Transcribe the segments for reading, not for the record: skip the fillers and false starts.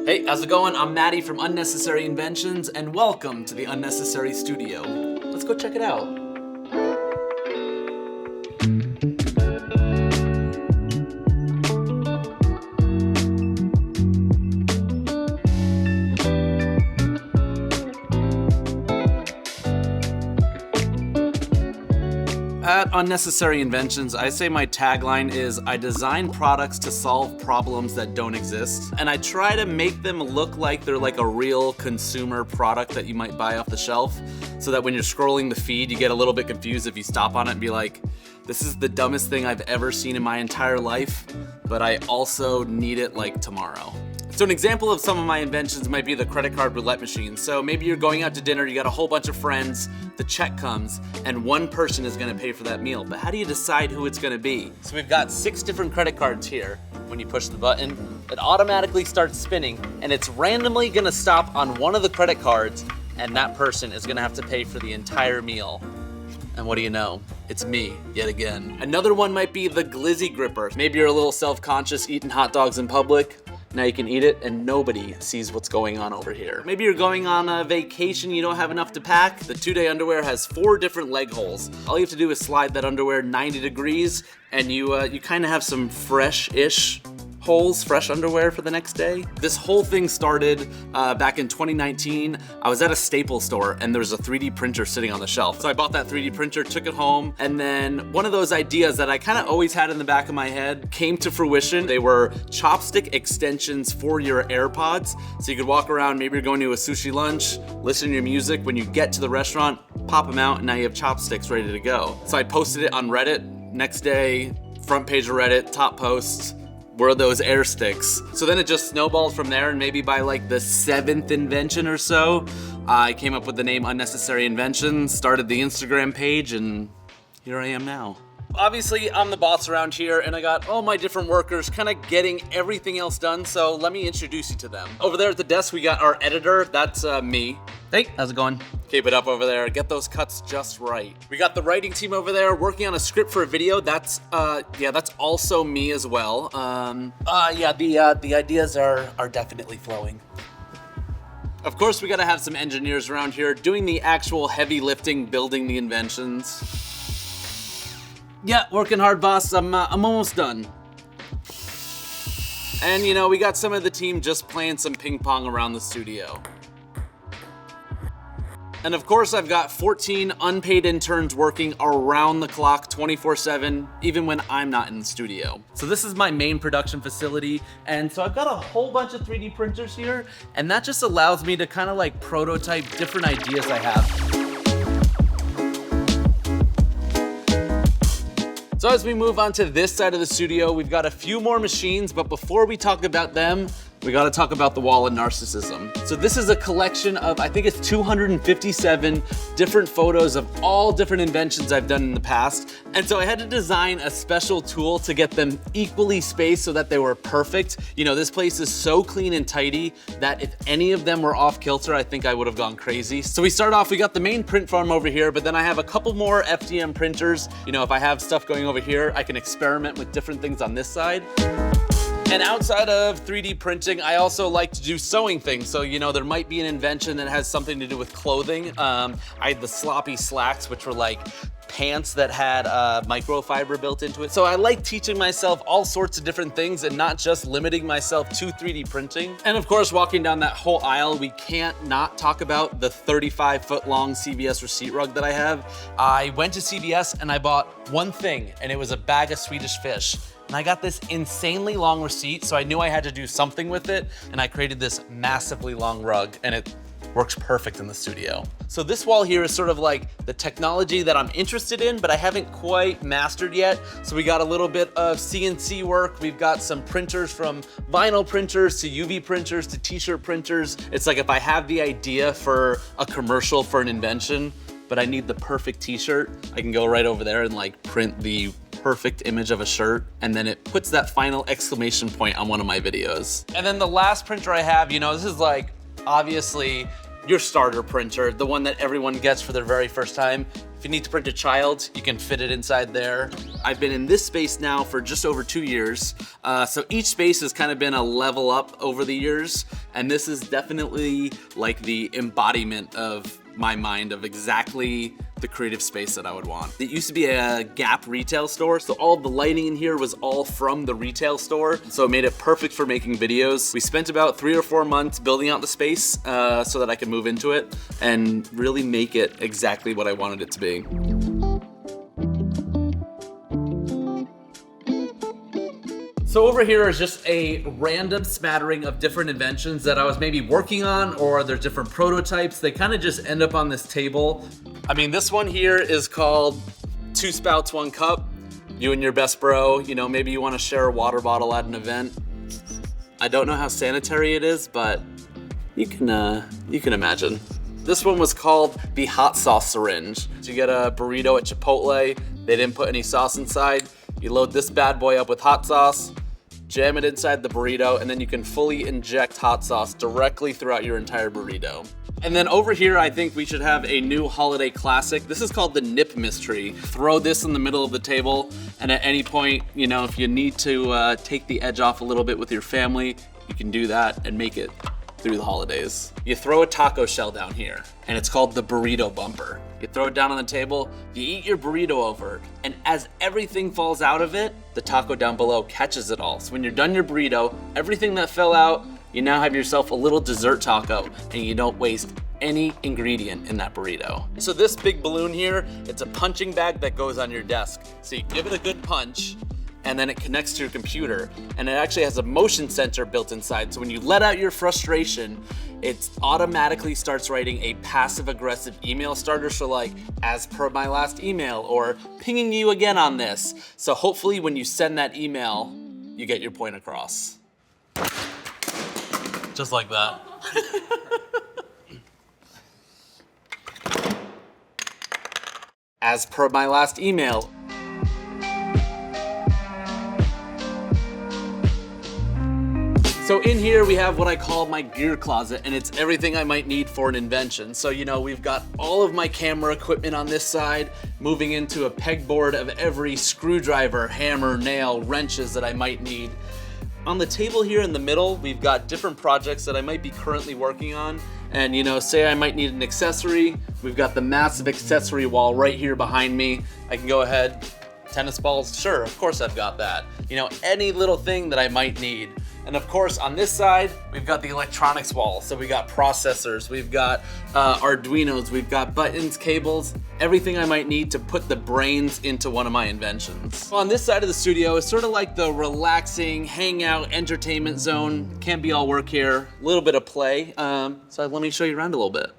Hey, how's it going? I'm Maddie from Unnecessary Inventions, and welcome to the Unnecessary Studio. Let's go check it out. At Unnecessary Inventions, I say my tagline is, I design products to solve problems that don't exist, and I try to make them look like they're like a real consumer product that you might buy off the shelf, so that when you're scrolling the feed, you get a little bit confused if you stop on it and be like, this is the dumbest thing I've ever seen in my entire life, but I also need it like tomorrow. So an example of some of my inventions might be the credit card roulette machine. So maybe you're going out to dinner, you got a whole bunch of friends, the check comes, and one person is gonna pay for that meal. But how do you decide who it's gonna be? So we've got 6 different credit cards here. When you push the button, it automatically starts spinning, and it's randomly gonna stop on one of the credit cards, and that person is gonna have to pay for the entire meal. And what do you know? It's me, yet again. Another one might be the glizzy gripper. Maybe you're a little self-conscious eating hot dogs in public. Now you can eat it and nobody sees what's going on over here. Maybe you're going on a vacation, you don't have enough to pack. The 2-day underwear has 4 different leg holes. All you have to do is slide that underwear 90 degrees and you kind of have some fresh-ish holes, fresh underwear for the next day. This whole thing started back in 2019. I was at a Staples store and there was a 3D printer sitting on the shelf. So I bought that 3D printer, took it home, and then one of those ideas that I kind of always had in the back of my head came to fruition. They were chopstick extensions for your AirPods. So you could walk around, maybe you're going to a sushi lunch, listen to your music. When you get to the restaurant, pop them out, and now you have chopsticks ready to go. So I posted it on Reddit. Next day, front page of Reddit, top posts, were those air sticks. So then it just snowballed from there, and maybe by like the 7th invention or so, I came up with the name Unnecessary Inventions, started the Instagram page, and here I am now. Obviously, I'm the boss around here, and I got all my different workers kind of getting everything else done, so let me introduce you to them. Over there at the desk, we got our editor, that's me. Hey, how's it going? Keep it up over there, get those cuts just right. We got the writing team over there working on a script for a video. That's also me as well. The ideas are definitely flowing. Of course, we gotta have some engineers around here doing the actual heavy lifting, building the inventions. Yeah, working hard, boss. I'm almost done. And you know, we got some of the team just playing some ping pong around the studio. And of course, I've got 14 unpaid interns working around the clock, 24/7, even when I'm not in the studio. So this is my main production facility. And so I've got a whole bunch of 3D printers here, and that just allows me to kind of like prototype different ideas I have. So as we move on to this side of the studio, we've got a few more machines, but before we talk about them, we gotta talk about the wall of narcissism. So this is a collection of, I think it's 257 different photos of all different inventions I've done in the past. And so I had to design a special tool to get them equally spaced so that they were perfect. You know, this place is so clean and tidy that if any of them were off kilter, I think I would have gone crazy. So we start off, we got the main print farm over here, but then I have a couple more FDM printers. You know, if I have stuff going over here, I can experiment with different things on this side. And outside of 3D printing, I also like to do sewing things. So, you know, there might be an invention that has something to do with clothing. I had the sloppy slacks, which were like pants that had microfiber built into it. So I like teaching myself all sorts of different things and not just limiting myself to 3D printing. And of course, walking down that whole aisle, we can't not talk about the 35-foot-long CVS receipt rug that I have. I went to CVS and I bought one thing, and it was a bag of Swedish fish. And I got this insanely long receipt, so I knew I had to do something with it, and I created this massively long rug, and it works perfect in the studio. So this wall here is sort of like the technology that I'm interested in, but I haven't quite mastered yet. So we got a little bit of CNC work. We've got some printers, from vinyl printers to UV printers to t-shirt printers. It's like if I have the idea for a commercial for an invention, but I need the perfect t-shirt, I can go right over there and like print the perfect image of a shirt, and then it puts that final exclamation point on one of my videos. And then the last printer I have, you know, this is like, obviously, your starter printer, the one that everyone gets for their very first time. If you need to print a child, you can fit it inside there. I've been in this space now for just over 2 years. So each space has kind of been a level up over the years. And this is definitely like the embodiment of my mind of exactly the creative space that I would want. It used to be a Gap retail store, so all the lighting in here was all from the retail store, so it made it perfect for making videos. We spent about 3 or 4 months building out the space so that I could move into it and really make it exactly what I wanted it to be. So over here is just a random smattering of different inventions that I was maybe working on, or there's different prototypes. They kind of just end up on this table. I mean, this one here is called 2 Spouts, 1 Cup. You and your best bro, you know, maybe you want to share a water bottle at an event. I don't know how sanitary it is, but you can imagine. This one was called the hot sauce syringe. So you get a burrito at Chipotle. They didn't put any sauce inside. You load this bad boy up with hot sauce, jam it inside the burrito, and then you can fully inject hot sauce directly throughout your entire burrito. And then over here, I think we should have a new holiday classic. This is called the Nip Mystery. Throw this in the middle of the table, and at any point, you know, if you need to take the edge off a little bit with your family, you can do that and make it through the holidays. You throw a taco shell down here, and it's called the burrito bumper. You throw it down on the table, you eat your burrito over, and as everything falls out of it, the taco down below catches it all. So when you're done your burrito, everything that fell out, you now have yourself a little dessert taco, and you don't waste any ingredient in that burrito. So this big balloon here, it's a punching bag that goes on your desk. So you give it a good punch, and then it connects to your computer, and it actually has a motion sensor built inside. So when you let out your frustration, it automatically starts writing a passive-aggressive email starter. So like, as per my last email, or pinging you again on this. So hopefully when you send that email, you get your point across. Just like that. As per my last email. So in here we have what I call my gear closet, and it's everything I might need for an invention. So, you know, we've got all of my camera equipment on this side, moving into a pegboard of every screwdriver, hammer, nail, wrenches that I might need. On the table here in the middle, we've got different projects that I might be currently working on. And, you know, say I might need an accessory. We've got the massive accessory wall right here behind me. I can go ahead, tennis balls, sure, of course I've got that. You know, any little thing that I might need. And of course, on this side, we've got the electronics wall. So we got processors, we've got Arduinos, we've got buttons, cables, everything I might need to put the brains into one of my inventions. On this side of the studio is sort of like the relaxing, hangout, entertainment zone. Can't be all work here, a little bit of play. So let me show you around a little bit.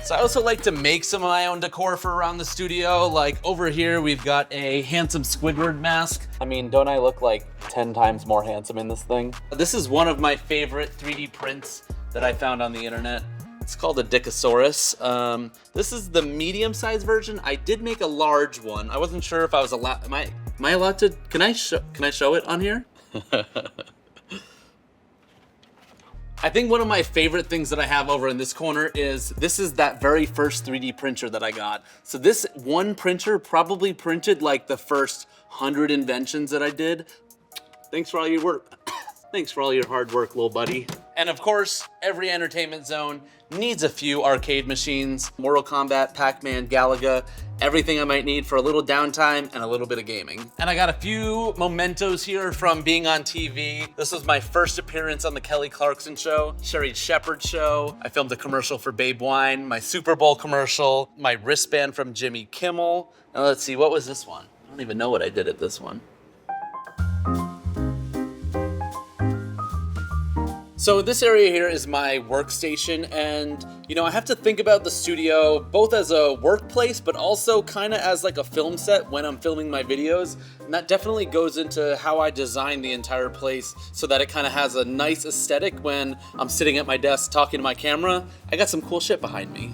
So I also like to make some of my own decor for around the studio. Like over here, we've got a handsome Squidward mask. I mean, don't I look like 10 times more handsome in this thing? This is one of my favorite 3D prints that I found on the internet. It's called a Dicosaurus. This is the medium-sized version. I did make a large one. I wasn't sure if I was allowed, am I allowed to, can I show it on here? I think one of my favorite things that I have over in this corner is, this is that very first 3D printer that I got. So this one printer probably printed like the first 100 inventions that I did. Thanks for all your work. Thanks for all your hard work, little buddy. And of course, every entertainment zone needs a few arcade machines. Mortal Kombat, Pac-Man, Galaga, everything I might need for a little downtime and a little bit of gaming. And I got a few mementos here from being on TV. This was my first appearance on the Kelly Clarkson Show, Sherry Shepherd Show. I filmed a commercial for Babe Wine, my Super Bowl commercial, my wristband from Jimmy Kimmel. Now let's see, what was this one? I don't even know what I did at this one. So this area here is my workstation, and you know, I have to think about the studio both as a workplace but also kind of as like a film set when I'm filming my videos, and that definitely goes into how I design the entire place so that it kind of has a nice aesthetic when I'm sitting at my desk talking to my camera. I got some cool shit behind me.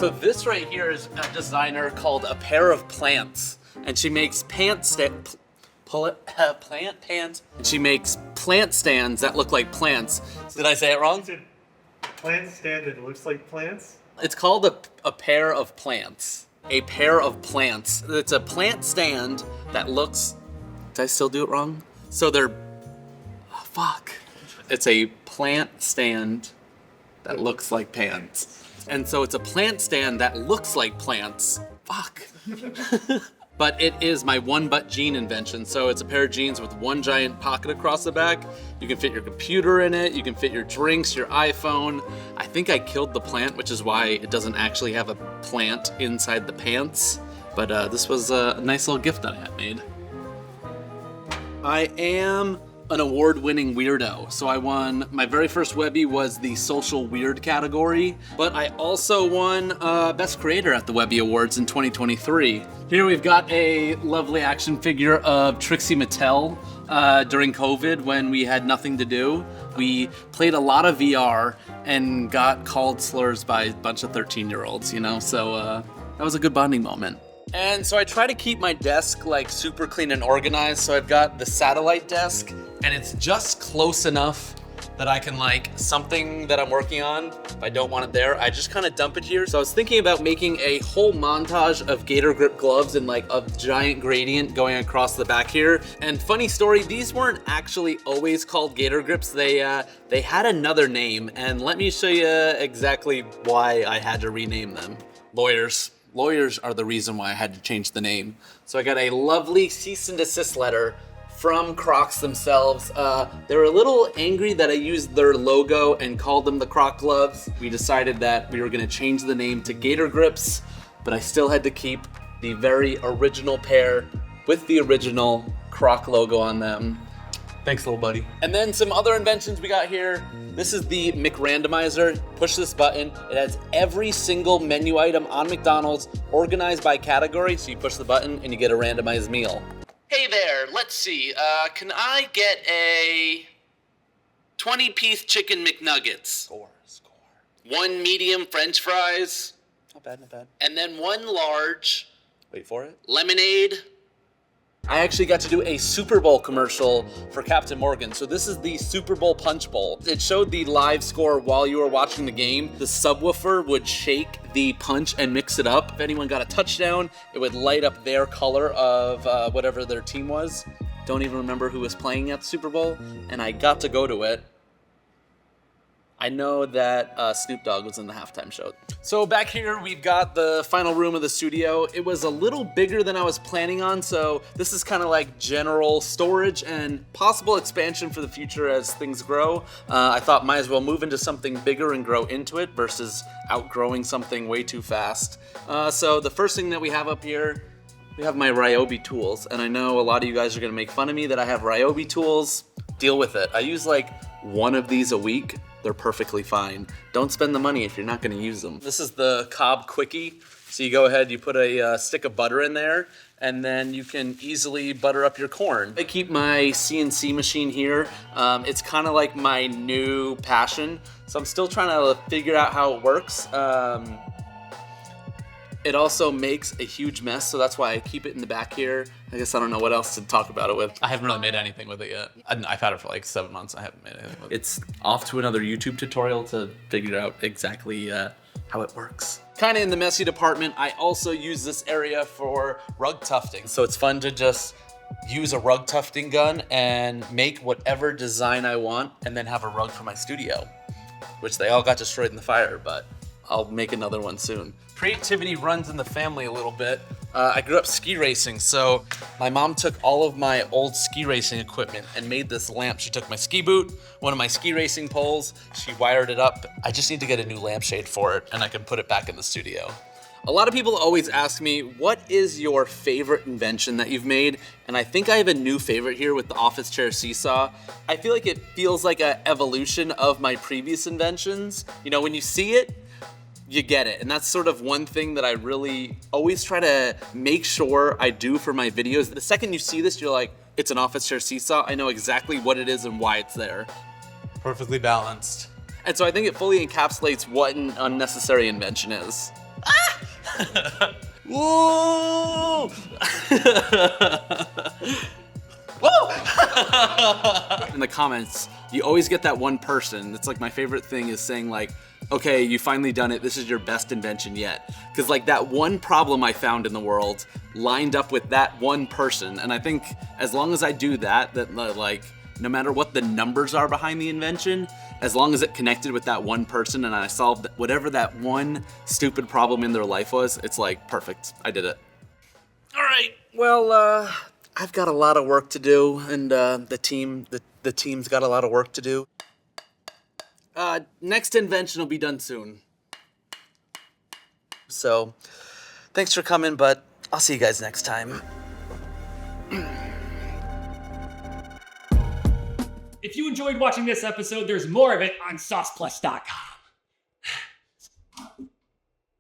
So this right here is a designer called A Pair of Plants, and she makes plant pants. And she makes plant stands that look like plants. Did I say it wrong? Plant stand that looks like plants? It's called a pair of plants. A pair of plants. It's a plant stand that looks. Did I still do it wrong? So they're. Oh, fuck. It's a plant stand that looks like pants. And so it's a plant stand that looks like plants. Fuck. But it is my one butt jean invention. So it's a pair of jeans with one giant pocket across the back. You can fit your computer in it. You can fit your drinks, your iPhone. I think I killed the plant, which is why it doesn't actually have a plant inside the pants. But this was a nice little gift that I had made. I am an award-winning weirdo. So I won, my very first Webby was the social weird category, but I also won Best Creator at the Webby Awards in 2023. Here we've got a lovely action figure of Trixie Mattel during COVID when we had nothing to do. We played a lot of VR and got called slurs by a bunch of 13-year-olds, you know? So that was a good bonding moment. And so I try to keep my desk like super clean and organized. So I've got the satellite desk, and it's just close enough that I can like something that I'm working on. If I don't want it there, I just kind of dump it here. So I was thinking about making a whole montage of Gator Grip gloves and like a giant gradient going across the back here. And funny story, these weren't actually always called Gator Grips. They had another name, and let me show you exactly why I had to rename them. Lawyers. Lawyers are the reason why I had to change the name. So I got a lovely cease and desist letter from Crocs themselves. They were a little angry that I used their logo and called them the Croc gloves. We decided that we were gonna change the name to Gator Grips, but I still had to keep the very original pair with the original Croc logo on them. Thanks, little buddy. And then some other inventions we got here. This is the McRandomizer. Push this button. It has every single menu item on McDonald's organized by category. So you push the button and you get a randomized meal. Hey there, let's see. Can I get a 20-piece chicken McNuggets? Score. 1 medium French fries. Not bad, not bad. And then 1 large. Wait for it. Lemonade. I actually got to do a Super Bowl commercial for Captain Morgan. So this is the Super Bowl Punch Bowl. It showed the live score while you were watching the game. The subwoofer would shake the punch and mix it up. If anyone got a touchdown, it would light up their color of whatever their team was. Don't even remember who was playing at the Super Bowl, and I got to go to it. I know that Snoop Dogg was in the halftime show. So back here, we've got the final room of the studio. It was a little bigger than I was planning on, so this is kind of like general storage and possible expansion for the future as things grow. I thought might as well move into something bigger and grow into it versus outgrowing something way too fast. So the first thing that we have up here, we have my Ryobi tools, and I know a lot of you guys are gonna make fun of me that I have Ryobi tools. Deal with it. I use like 1 of these a week. They're perfectly fine. Don't spend the money if you're not gonna use them. This is the Cobb Quickie. So you go ahead, you put a stick of butter in there, and then you can easily butter up your corn. I keep my CNC machine here. It's kind of like my new passion. So I'm still trying to figure out how it works. It also makes a huge mess, so that's why I keep it in the back here. I guess I don't know what else to talk about it with. I haven't really made anything with it yet. I've had it for like 7 months. I haven't made anything with it. It's off to another YouTube tutorial to figure out exactly how it works. Kind of in the messy department, I also use this area for rug tufting. So it's fun to just use a rug tufting gun and make whatever design I want and then have a rug for my studio, which they all got destroyed in the fire, but I'll make another one soon. Creativity runs in the family a little bit. I grew up ski racing, so my mom took all of my old ski racing equipment and made this lamp. She took my ski boot, one of my ski racing poles, she wired it up. I just need to get a new lampshade for it and I can put it back in the studio. A lot of people always ask me, what is your favorite invention that you've made? And I think I have a new favorite here with the office chair seesaw. I feel like it feels like an evolution of my previous inventions. You know, when you see it, you get it. And that's sort of one thing that I really always try to make sure I do for my videos. The second you see this, you're like, it's an office chair seesaw. I know exactly what it is and why it's there. Perfectly balanced. And so I think it fully encapsulates what an unnecessary invention is. Whoa! In the comments, you always get that one person. It's like my favorite thing is saying like, okay, you finally done it. This is your best invention yet. Because like that one problem I found in the world lined up with that one person. And I think as long as I do that like, no matter what the numbers are behind the invention, as long as it connected with that one person and I solved whatever that one stupid problem in their life was, it's like, perfect, I did it. All right, well, I've got a lot of work to do, and the team's got a lot of work to do. Next invention will be done soon. So, thanks for coming, but I'll see you guys next time. If you enjoyed watching this episode, there's more of it on sauceplus.com.